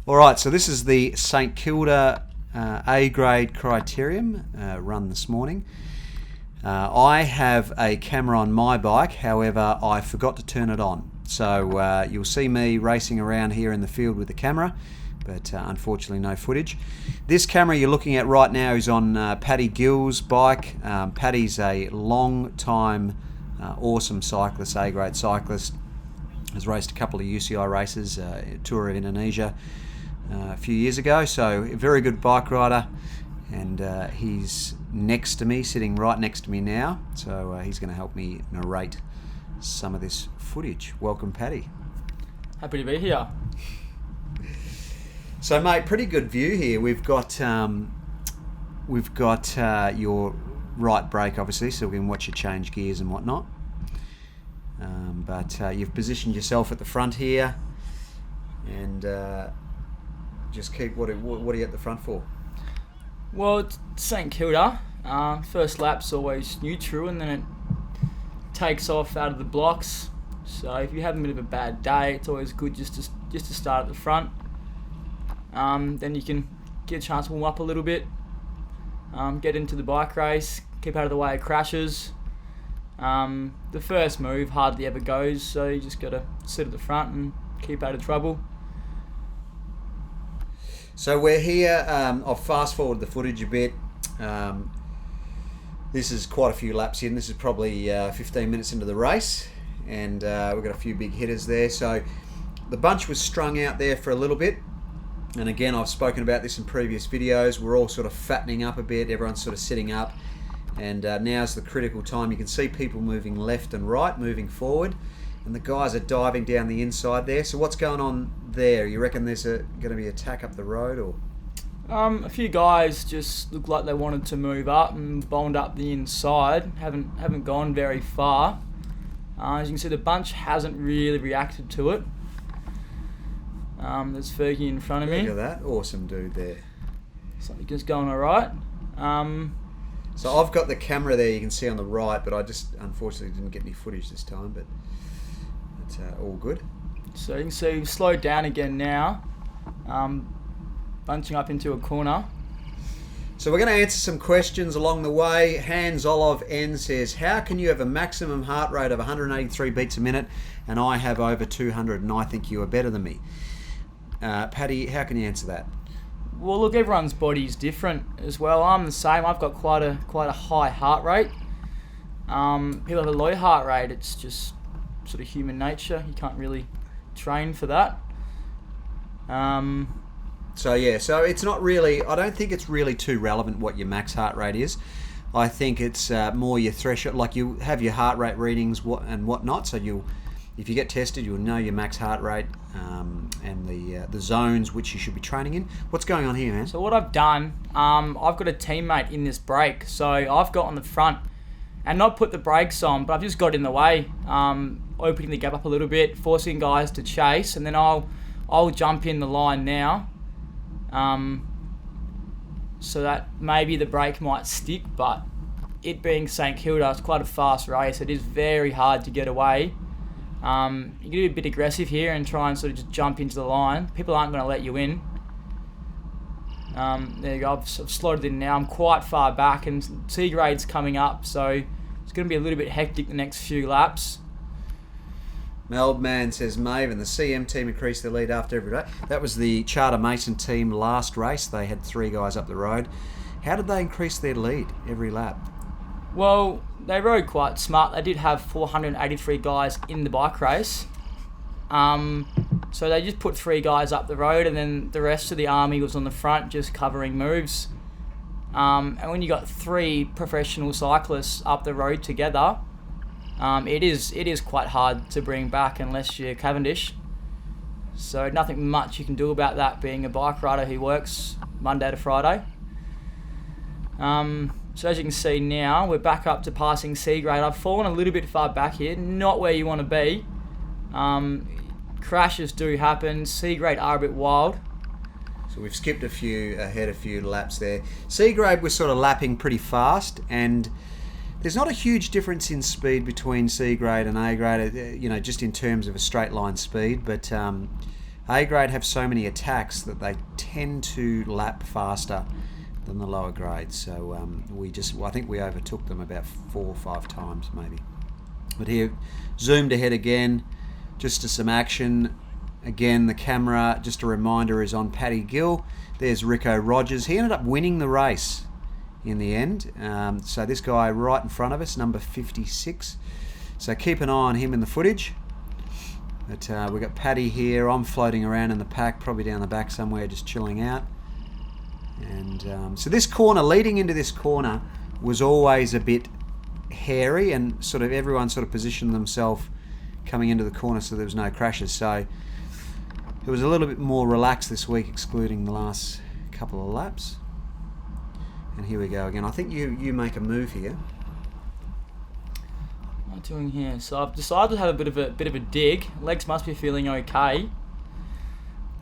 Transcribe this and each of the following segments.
Alright, so this is the St Kilda A-grade Criterium run this morning. I have a camera on my bike, however I forgot to turn it on. So you'll see me racing around here in the field with the camera, but unfortunately no footage. This camera you're looking at right now is on Patrick Gill's bike. Paddy's a long time awesome cyclist, A-grade cyclist. Has raced a couple of UCI races, a tour of Indonesia a few years ago, so a very good bike rider, and he's next to me, sitting right next to me now, so he's going to help me narrate some of this footage. Welcome, Paddy. Happy to be here. So, mate, pretty good view here. We've got your right brake, obviously, so we can watch you change gears and whatnot. But you've positioned yourself at the front here, and just keep. What are you at the front for? Well, it's St Kilda. First lap's always neutral, and then it takes off out of the blocks. So if you have a bit of a bad day, it's always good just to start at the front. Then you can get a chance to warm up a little bit, get into the bike race, keep out of the way of crashes. The first move hardly ever goes, so you just got to sit at the front and keep out of trouble. So we're here. I'll fast forward the footage a bit. This is quite a few laps in. This is probably 15 minutes into the race, and we've got a few big hitters there. So the bunch was strung out there for a little bit, and again, I've spoken about this in previous videos. We're all sort of fattening up a bit. Everyone's sort of sitting up, and now's the critical time. You can see people moving left and right, moving forward, and the guys are diving down the inside there. So what's going on there? You reckon there's going to be an attack up the road, or? A few guys just looked like they wanted to move up and bond up the inside. Haven't gone very far. As you can see, the bunch hasn't really reacted to it. There's Fergie in front of me. Look at that, awesome dude there. Something just going all right. So I've got the camera there, you can see on the right, but I just unfortunately didn't get any footage this time, but it's all good. So you can see we've slowed down again now, bunching up into a corner. So we're going to answer some questions along the way. Hans Olive N says, how can you have a maximum heart rate of 183 beats a minute and I have over 200 and I think you are better than me? Paddy, how can you answer that? Well, look, everyone's body's different as well. I'm the same. I've got quite a high heart rate. People have a low heart rate. It's just sort of human nature. You can't really train for that. So it's not really, I don't think it's really too relevant what your max heart rate is. I think it's more your threshold, like you have your heart rate readings and whatnot, so if you get tested, you'll know your max heart rate and the zones which you should be training in. What's going on here, man? So what I've done, I've got a teammate in this brake, so I've got on the front and not put the brakes on, but I've just got in the way, opening the gap up a little bit, forcing guys to chase, and then I'll jump in the line now. So that maybe the brake might stick, but it being St Kilda, it's quite a fast race. It is very hard to get away. You can be a bit aggressive here and try and sort of just jump into the line. People aren't going to let you in. There you go, I've slotted in now. I'm quite far back and C-grade's coming up, so it's going to be a little bit hectic the next few laps. Melbourne says, Maeve and the CM team increased their lead after every day. That was the Charter Mason team last race. They had 3 guys up the road. How did they increase their lead every lap? Well, they rode quite smart. They did have 483 guys in the bike race. So they just put 3 guys up the road, and then the rest of the army was on the front just covering moves. And when you got 3 professional cyclists up the road together, it is quite hard to bring back unless you're Cavendish. So nothing much you can do about that, being a bike rider who works Monday to Friday. So as you can see now, we're back up to passing C grade. I've fallen a little bit far back here, not where you want to be. Crashes do happen. C grade are a bit wild. So we've skipped a few laps there. C grade was sort of lapping pretty fast, and there's not a huge difference in speed between C grade and A grade, just in terms of a straight line speed, but A grade have so many attacks that they tend to lap faster than the lower grades. So I think we overtook them about 4 or 5 times maybe. But here, zoomed ahead again, just to some action. Again, the camera, just a reminder, is on Patrick Gill. There's Rico Rogers. He ended up winning the race in the end. So this guy right in front of us, number 56. So keep an eye on him in the footage. But we've got Paddy here. I'm floating around in the pack, probably down the back somewhere, just chilling out. And so this corner, leading into this corner, was always a bit hairy, and sort of everyone sort of positioned themselves coming into the corner so there was no crashes. So it was a little bit more relaxed this week, excluding the last couple of laps. And here we go again. I think you make a move here. What am I doing here? So I've decided to have a bit of a dig. Legs must be feeling okay.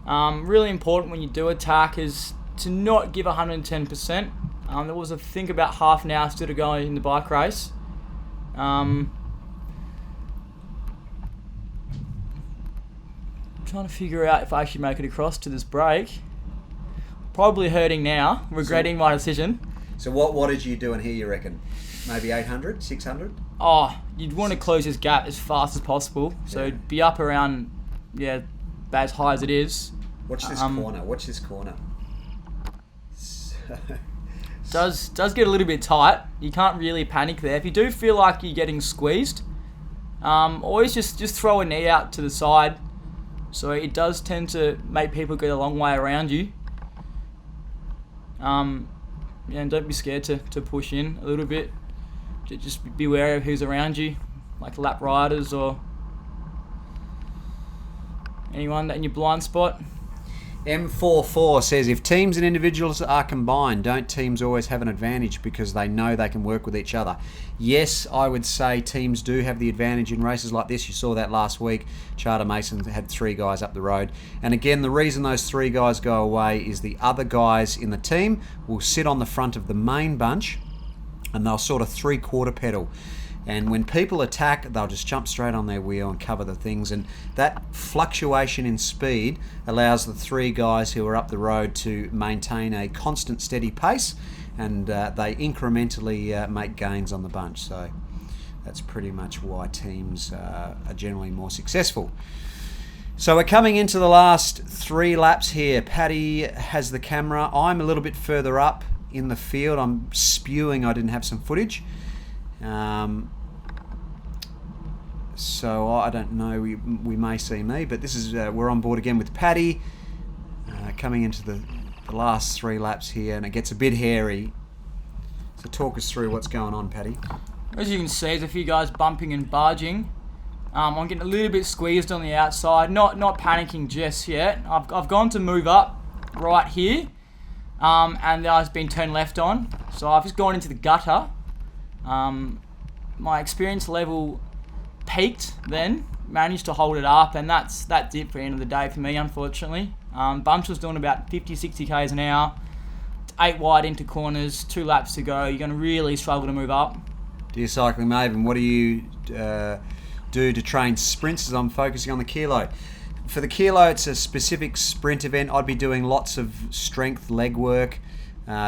Really important when you do attack is to not give 110%. There was I think about half an hour still to go in the bike race. Trying to figure out if I actually make it across to this break. Probably hurting now, regretting my decision. So what did you do in here, you reckon? Maybe 800, 600? Oh, you'd want to close this gap as fast as possible. So Yeah. be up around, as high as it is. Watch this corner. Watch this corner. Does get a little bit tight. You can't really panic there. If you do feel like you're getting squeezed, always just throw a knee out to the side. So it does tend to make people get a long way around you. And don't be scared to push in a little bit. Just be aware of who's around you, like lap riders or anyone in your blind spot. M44 says, if teams and individuals are combined, don't teams always have an advantage because they know they can work with each other? Yes, I would say teams do have the advantage in races like this. You saw that last week. Charter Mason had 3 guys up the road. And again, the reason those 3 guys go away is the other guys in the team will sit on the front of the main bunch and they'll sort of 3/4 pedal. And when people attack, they'll just jump straight on their wheel and cover the things. And that fluctuation in speed allows the 3 guys who are up the road to maintain a constant, steady pace. And they incrementally make gains on the bunch. So that's pretty much why teams are generally more successful. So we're coming into the last 3 laps here. Paddy has the camera. I'm a little bit further up in the field. I'm spewing I didn't have some footage. So I don't know, we may see me, but this is we're on board again with Paddy, coming into the last 3 laps here, and it gets a bit hairy. So talk us through what's going on, Paddy. As you can see, there's a few guys bumping and barging. I'm getting a little bit squeezed on the outside, not panicking just yet. I've gone to move up right here, and I've been turned left on, so I've just gone into the gutter. My experience level peaked then, managed to hold it up, and that's it for the end of the day for me, unfortunately. Bunch was doing about 50-60 k's an hour. It's 8 wide into corners, 2 laps to go. You're going to really struggle to move up. Dear Cycling Maven, what do you do to train sprints? As I'm focusing on the kilo. For the kilo, it's a specific sprint event. I'd be doing lots of strength, leg work,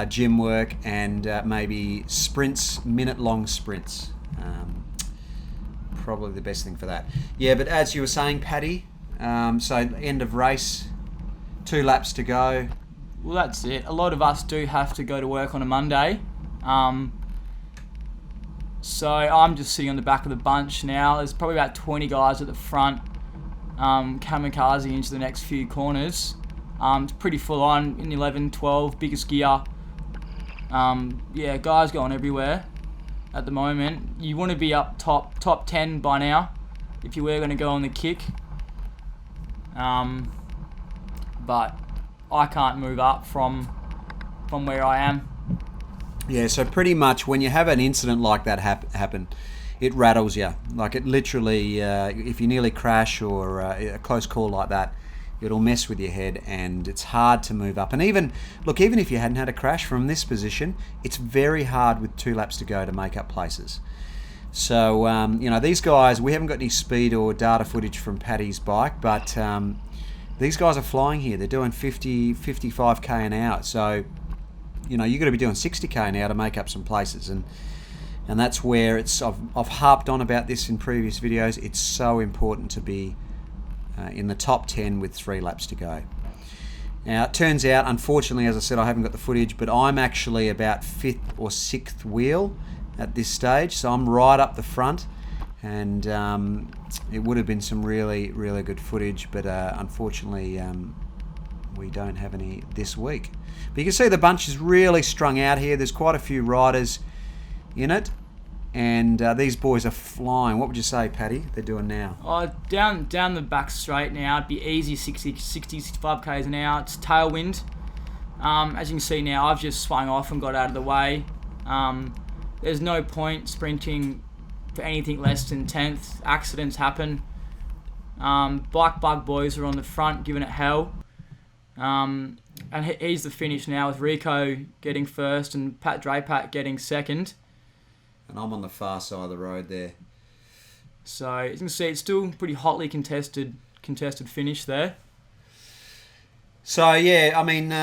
gym work, and maybe sprints, minute-long sprints. Probably the best thing for that. Yeah, but as you were saying, Paddy, so end of race, 2 laps to go. Well, that's it. A lot of us do have to go to work on a Monday. So I'm just sitting on the back of the bunch now. There's probably about 20 guys at the front, kamikaze into the next few corners. It's pretty full on in 11, 12, biggest gear. Guys going everywhere at the moment. You want to be up top 10 by now if you were going to go on the kick. But I can't move up from where I am. Yeah, so pretty much when you have an incident like that happen, it rattles you. Like it literally, if you nearly crash or a close call like that, it'll mess with your head and it's hard to move up. And even if you hadn't had a crash from this position, it's very hard with 2 laps to go to make up places. So, these guys, we haven't got any speed or data footage from Paddy's bike, but these guys are flying here. They're doing 50, 55k an hour. So, you know, you've got to be doing 60k an hour to make up some places. And that's where I've harped on about this in previous videos. It's so important to be in the top 10 with 3 laps to go. Now, it turns out, unfortunately, as I said, I haven't got the footage, but I'm actually about 5th or 6th wheel at this stage. So I'm right up the front. And it would have been some really, really good footage, but unfortunately we don't have any this week. But you can see the bunch is really strung out here. There's quite a few riders in it, and these boys are flying. What would you say, Paddy, they're doing now? Oh, down the back straight now, it'd be easy 60, 65 k's an hour. It's tailwind. As you can see now, I've just swung off and got out of the way. There's no point sprinting for anything less than 10th. Accidents happen. Bike Bug boys are on the front giving it hell. And here's the finish now with Rico getting first and Pat Drapac getting second. And I'm on the far side of the road there. So as you can see, it's still pretty hotly contested finish there. So yeah, I mean,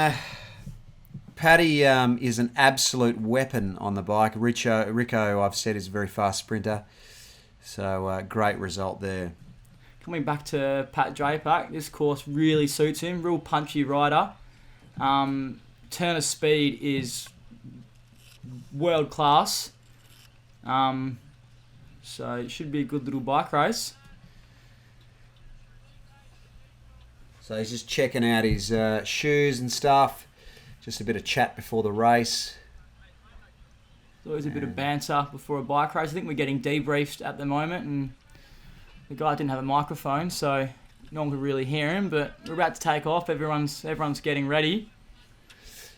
Paddy is an absolute weapon on the bike. Rico, I've said, is a very fast sprinter. So great result there. Coming back to Pat Drapac, this course really suits him. Real punchy rider. Turn of speed is world class. So it should be a good little bike race. So he's just checking out his shoes and stuff. Just a bit of chat before the race. There's always a bit of banter before a bike race. I think we're getting debriefed at the moment, and the guy didn't have a microphone, so no one could really hear him. But we're about to take off. Everyone's getting ready.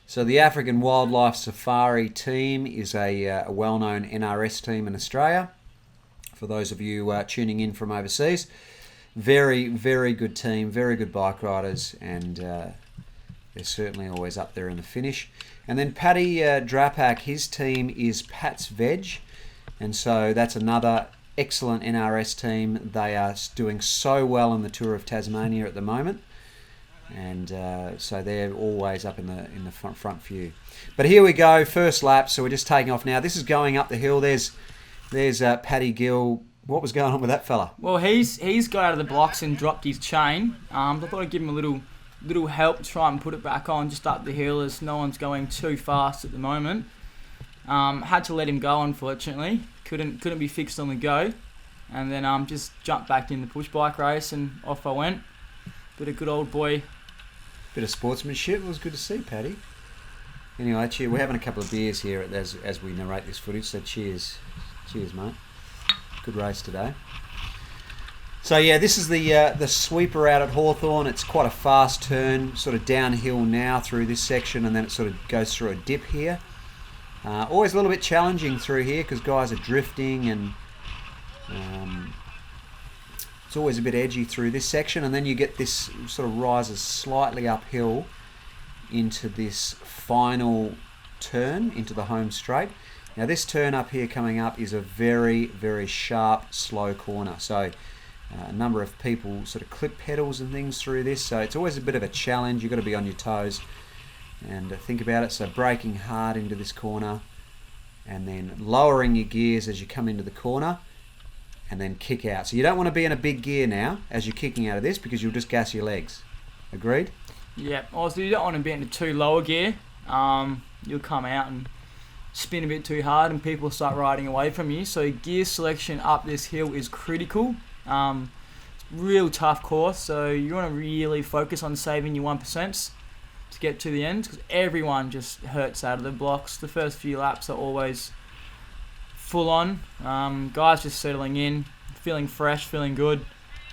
So the African Wildlife Safari team is a well-known NRS team in Australia. For those of you tuning in from overseas, very, very good team, very good bike riders, and they're certainly always up there in the finish. And then Paddy Drapac, his team is Pat's Veg, and so that's another excellent NRS team. They are doing so well in the Tour of Tasmania at the moment, and so they're always up in the front few. But here we go, first lap. So we're just taking off now. This is going up the hill. There's Patrick Gill. What was going on with that fella? Well, he's got out of the blocks and dropped his chain. I thought I'd give him a little help to try and put it back on just up the hill, as no one's going too fast at the moment. Had to let him go, unfortunately. Couldn't be fixed on the go, and then just jumped back in the push bike race and off I went. But a good old boy. Bit of sportsmanship. It was good to see, Paddy. Anyway, cheers. We're having a couple of beers here as we narrate this footage, so cheers, mate. Good race today. So yeah, this is the sweeper out at Hawthorn. It's quite a fast turn, sort of downhill now through this section, and then it sort of goes through a dip here. Always a little bit challenging through here because guys are drifting, and it's always a bit edgy through this section, and then you get this sort of rises slightly uphill into this final turn into the home straight. Now this turn up here coming up is a very, very sharp, slow corner. So a number of people sort of clip pedals and things through this, so it's always a bit of a challenge. You've got to be on your toes and think about it. So braking hard into this corner, and then lowering your gears as you come into the corner, and then kick out. So you don't want to be in a big gear now as you're kicking out of this, because you'll just gas your legs. Agreed? Yeah. Also, you don't want to be into too lower gear. You'll come out and spin a bit too hard, and people start riding away from you. So gear selection up this hill is critical. It's real tough course, so you want to really focus on saving your 1% to get to the end, because everyone just hurts out of the blocks. The first few laps are always full on. Guys just settling in, feeling fresh, feeling good.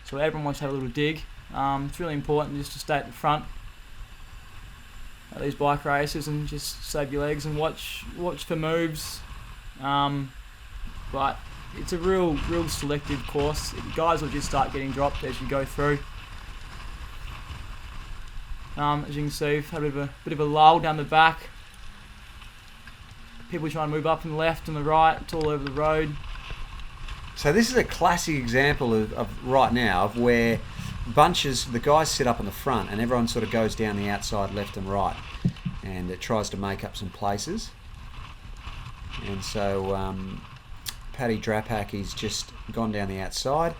So everyone wants to have a little dig. It's really important just to stay at the front at these bike races and just save your legs and watch for moves. But it's a real selective course. Guys will just start getting dropped as you go through. As you can see, we've had a bit of a lull down the back. People trying to move up and left and the right. It's all over the road. So this is a classic example of right now of where bunches, the guys sit up in the front, and everyone sort of goes down the outside left and right, and it tries to make up some places. And so Patrick Drapac, he's just gone down the outside.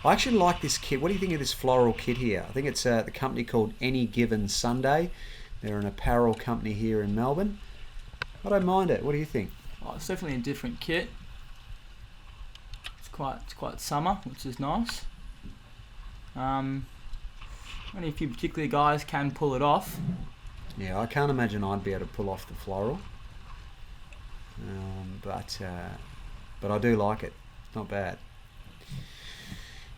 I actually like this kit. What do you think of this floral kit here? I think it's the company called Any Given Sunday. They're an apparel company here in Melbourne. I don't mind it. What do you think? Oh, it's definitely a different kit. It's quite summer, which is nice. Only a few particular guys can pull it off. Yeah, I can't imagine I'd be able to pull off the floral. But I do like it. It's not bad.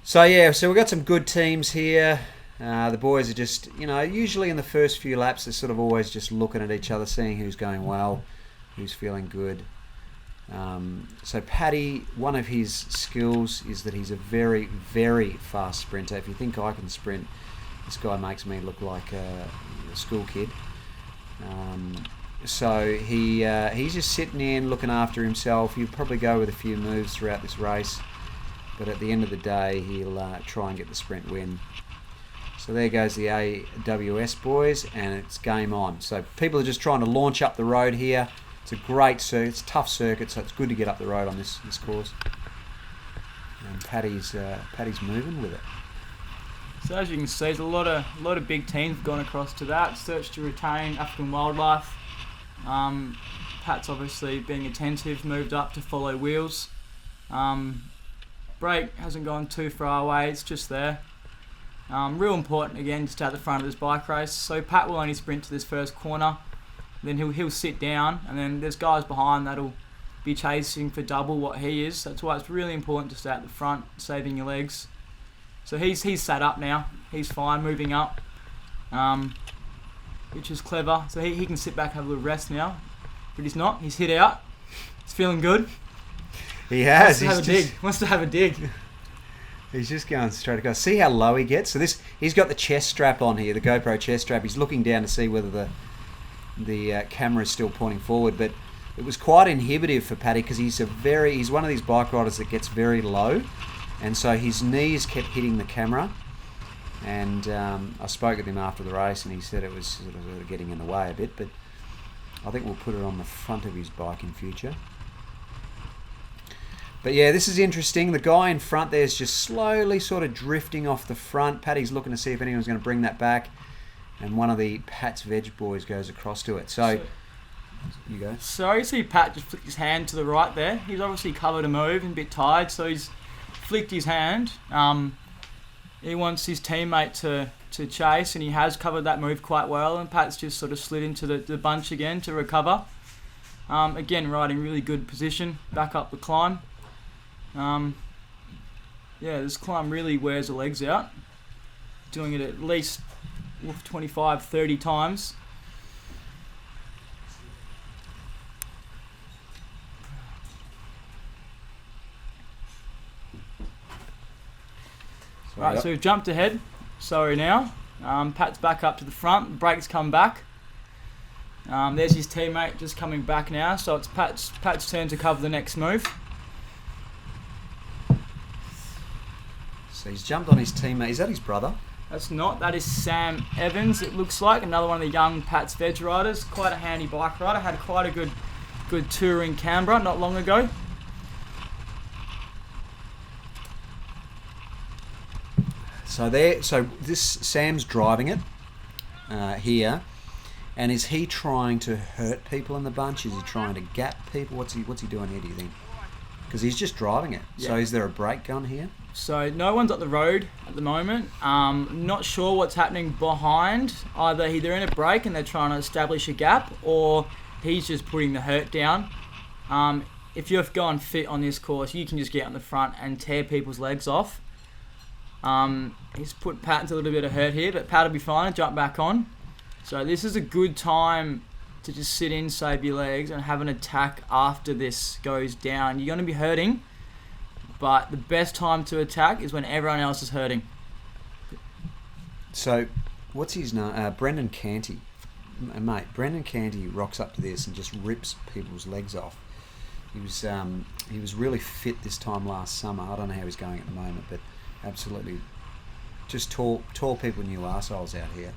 So yeah, so we've got some good teams here. The boys are just, usually in the first few laps, they're sort of always just looking at each other, seeing who's going well, who's feeling good. So Paddy, one of his skills is that he's a very, very fast sprinter. If you think I can sprint, this guy makes me look like a school kid. So he's just sitting in, looking after himself. He'll probably go with a few moves throughout this race, but at the end of the day, he'll try and get the sprint win. So there goes the AWS boys, and it's game on. So people are just trying to launch up the road here. It's a great circuit, it's a tough circuit, so it's good to get up the road on this course. And Paddy's moving with it. So as you can see, there's a lot of big teams have gone across to that. Search to retain African wildlife. Pat's obviously being attentive, moved up to follow wheels. Break hasn't gone too far away, it's just there. Real important again, just at the front of this bike race. So Pat will only sprint to this first corner, then he'll sit down, and then there's guys behind that'll be chasing for double what he is. That's why it's really important to stay at the front, saving your legs. So he's sat up now, he's fine, moving up, which is clever. So he can sit back, have a little rest now, but he's not. He's hit out. He's feeling good. He has. Wants to have a dig. He's just going straight across. See how low he gets? So he's got the chest strap on here, the GoPro chest strap. He's looking down to see whether the camera is still pointing forward. But it was quite inhibitive for Paddy because he's one of these bike riders that gets very low, and so his knees kept hitting the camera. And I spoke with him after the race, and he said it was sort of getting in the way a bit. But I think we'll put it on the front of his bike in future. But yeah, this is interesting. The guy in front there is just slowly sort of drifting off the front. Paddy's looking to see if anyone's going to bring that back. And one of the Pat's Veg boys goes across to it. So you go. So you see Pat just flicked his hand to the right there. He's obviously covered a move and a bit tired, so he's flicked his hand. He wants his teammate to chase, and he has covered that move quite well. And Pat's just sort of slid into the bunch again to recover. Again, riding really good position, back up the climb. This climb really wears the legs out. Doing it at least 25, 30 times. Right, so we've jumped ahead. Sorry now. Pat's back up to the front. The brakes come back. There's his teammate just coming back now. So it's Pat's turn to cover the next move. So he's jumped on his teammate. Is that his brother? That's not. That is Sam Evans, it looks like. Another one of the young Pat's Veg riders. Quite a handy bike rider. Had quite a good tour in Canberra not long ago. So this Sam's driving it here, and is he trying to hurt people in the bunch? Is he trying to gap people? What's he doing here, do you think? Because he's just driving it. Yeah. So is there a brake gun here? So no one's at the road at the moment. Not sure what's happening behind. Either they're in a break and they're trying to establish a gap, or he's just putting the hurt down. If you're going fit on this course, you can just get on the front and tear people's legs off. He's put Pat into a little bit of hurt here, but Pat will be fine and jump back on. So this is a good time to just sit in, save your legs, and have an attack after this goes down. You're going to be hurting, but the best time to attack is when everyone else is hurting. So, what's his name? Brendan Canty. Mate, Brendan Canty rocks up to this and just rips people's legs off. He was really fit this time last summer. I don't know how he's going at the moment, but absolutely just tall people new arseholes out here.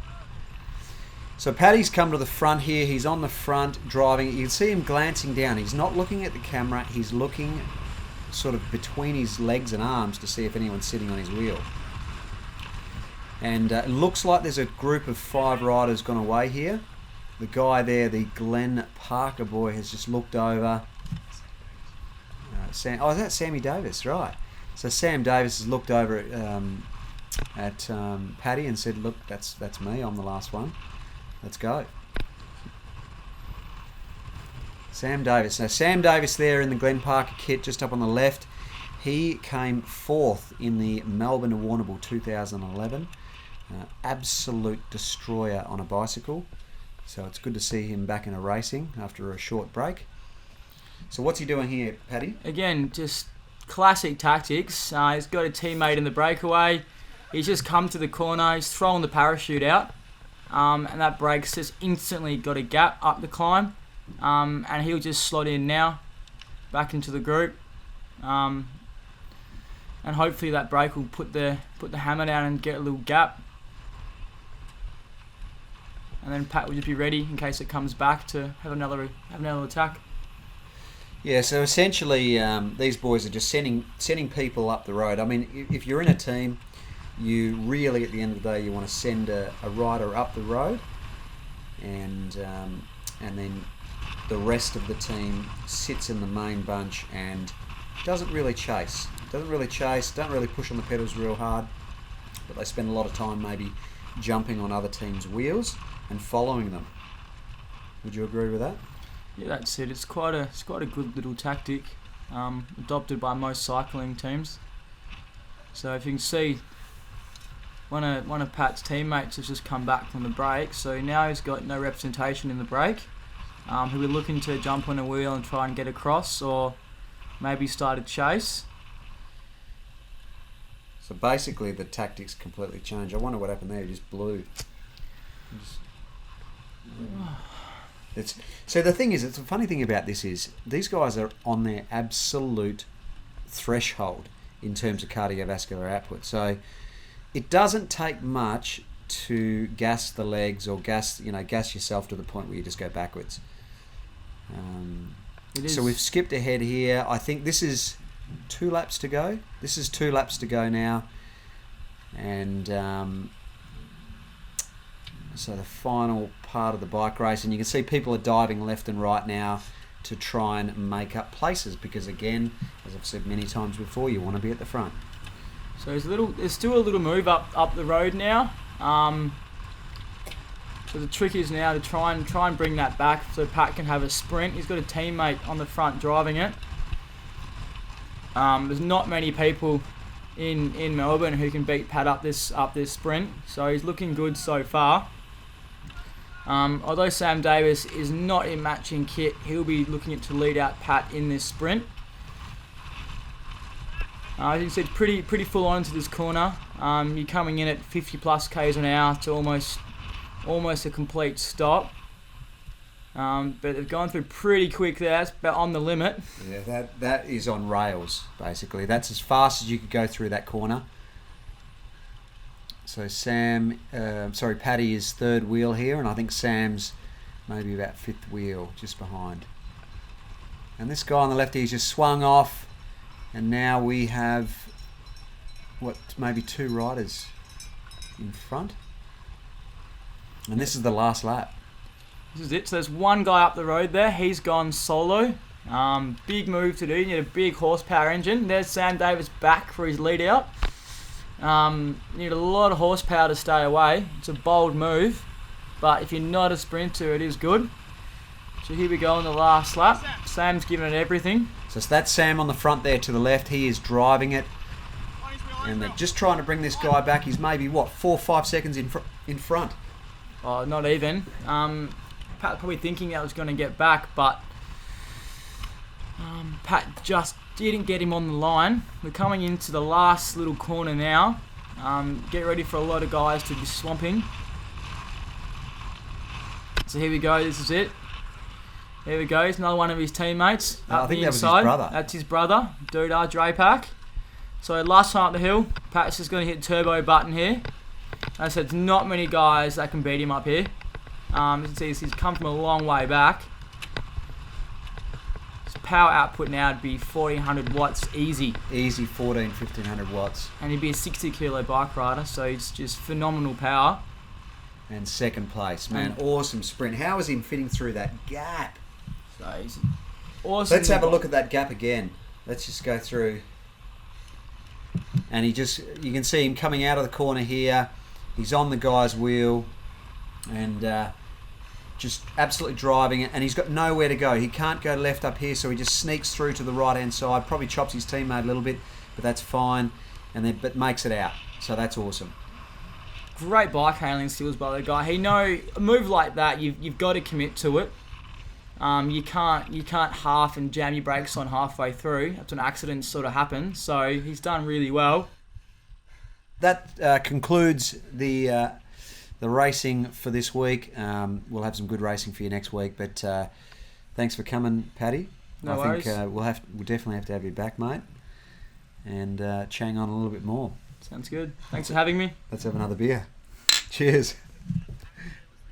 So Paddy's come to the front here. He's on the front driving. You can see him glancing down. He's not looking at the camera. He's looking sort of between his legs and arms to see if anyone's sitting on his wheel. And it looks like there's a group of 5 riders gone away here. The guy there, the Glenn Parker boy, has just looked over. Oh, that's Sammy Davis, right. So Sam Davis has looked over at Paddy and said, look, that's me. I'm the last one. Let's go. Sam Davis. Now Sam Davis there in the Glenn Parker kit just up on the left. He came 4th in the Melbourne Warrnambool 2011. Absolute destroyer on a bicycle. So it's good to see him back in a racing after a short break. So what's he doing here, Paddy? Again, just classic tactics. He's got a teammate in the breakaway. He's just come to the corner. He's thrown the parachute out. And that brake's just instantly got a gap up the climb. And he'll just slot in now, back into the group. And hopefully that brake will put the hammer down and get a little gap. And then Pat will just be ready in case it comes back to have another attack. Yeah, so essentially these boys are just sending people up the road. I mean, if you're in a team, you really, at the end of the day, you want to send a rider up the road, and then the rest of the team sits in the main bunch and doesn't really chase, don't really push on the pedals real hard, but they spend a lot of time maybe jumping on other teams' wheels and following them. Would you agree with that? Yeah, that's it. It's quite a good little tactic, adopted by most cycling teams. So if you can see, one of Pat's teammates has just come back from the break, so now he's got no representation in the break. He'll be looking to jump on a wheel and try and get across, or maybe start a chase. So basically the tactics completely changed. I wonder what happened there. He just blew. So the thing is, it's the funny thing about this is these guys are on their absolute threshold in terms of cardiovascular output. So it doesn't take much to gas the legs or gas yourself to the point where you just go backwards. So we've skipped ahead here. I think this is 2 laps to go. This is 2 laps to go now, and so the final part of the bike race, and you can see people are diving left and right now to try and make up places, because again, as I've said many times before, you want to be at the front. So there's still a little move up the road now. So the trick is now to try and bring that back so Pat can have a sprint. He's got a teammate on the front driving it. There's not many people in Melbourne who can beat Pat up this sprint, so he's looking good so far. Although Sam Davis is not in matching kit, he'll be looking to lead out Pat in this sprint. As you can see, it's pretty full on into this corner. You're coming in at 50 plus k's an hour to almost a complete stop. But they've gone through pretty quick there. That's about on the limit. Yeah, that is on rails, basically. That's as fast as you could go through that corner. So Paddy is 3rd wheel here, and I think Sam's maybe about 5th wheel, just behind. And this guy on the left, he's just swung off, and now we have, maybe 2 riders in front. And this is the last lap. This is it. So there's one guy up the road there. He's gone solo. Big move to do. You need a big horsepower engine. There's Sam Davis back for his lead out. You need a lot of horsepower to stay away. It's a bold move, but if you're not a sprinter, it is good. So here we go on the last lap. Sam's giving it everything. So that's Sam on the front there to the left. He is driving it, and they're just trying to bring this guy back. He's maybe 4 or 5 seconds in front. Oh, not even. Pat probably thinking that was going to get back, but Pat just didn't get him on the line. We're coming into the last little corner now. Get ready for a lot of guys to be swamping. So here we go. This is it. There we go. It's another one of his teammates. I think that was his brother. That's his brother, Patrick Drapac. So last time up the hill, Pat's just going to hit turbo button here. As I said, there's not many guys that can beat him up here. You can see he's come from a long way back. His power output now would be 1400 watts easy. Easy 1500 watts. And he'd be a 60 kilo bike rider, so it's just phenomenal power. And second place, man. Awesome sprint. How is him fitting through that gap? So he's awesome. Let's have a look at that gap again. Let's just go through. And you can see him coming out of the corner here. He's on the guy's wheel and just absolutely driving it. And he's got nowhere to go. He can't go left up here, so he just sneaks through to the right-hand side. Probably chops his teammate a little bit, but that's fine. But makes it out. So that's awesome. Great bike handling skills by the guy. A move like that, you've got to commit to it. You can't half and jam your brakes on halfway through. That's when accidents sort of happen. So he's done really well. That concludes the racing for this week. We'll have some good racing for you next week. But thanks for coming, Paddy. No worries. I think we'll definitely have to have you back, mate, and chang on a little bit more. Sounds good. Thanks for having me. Let's have another beer. Cheers.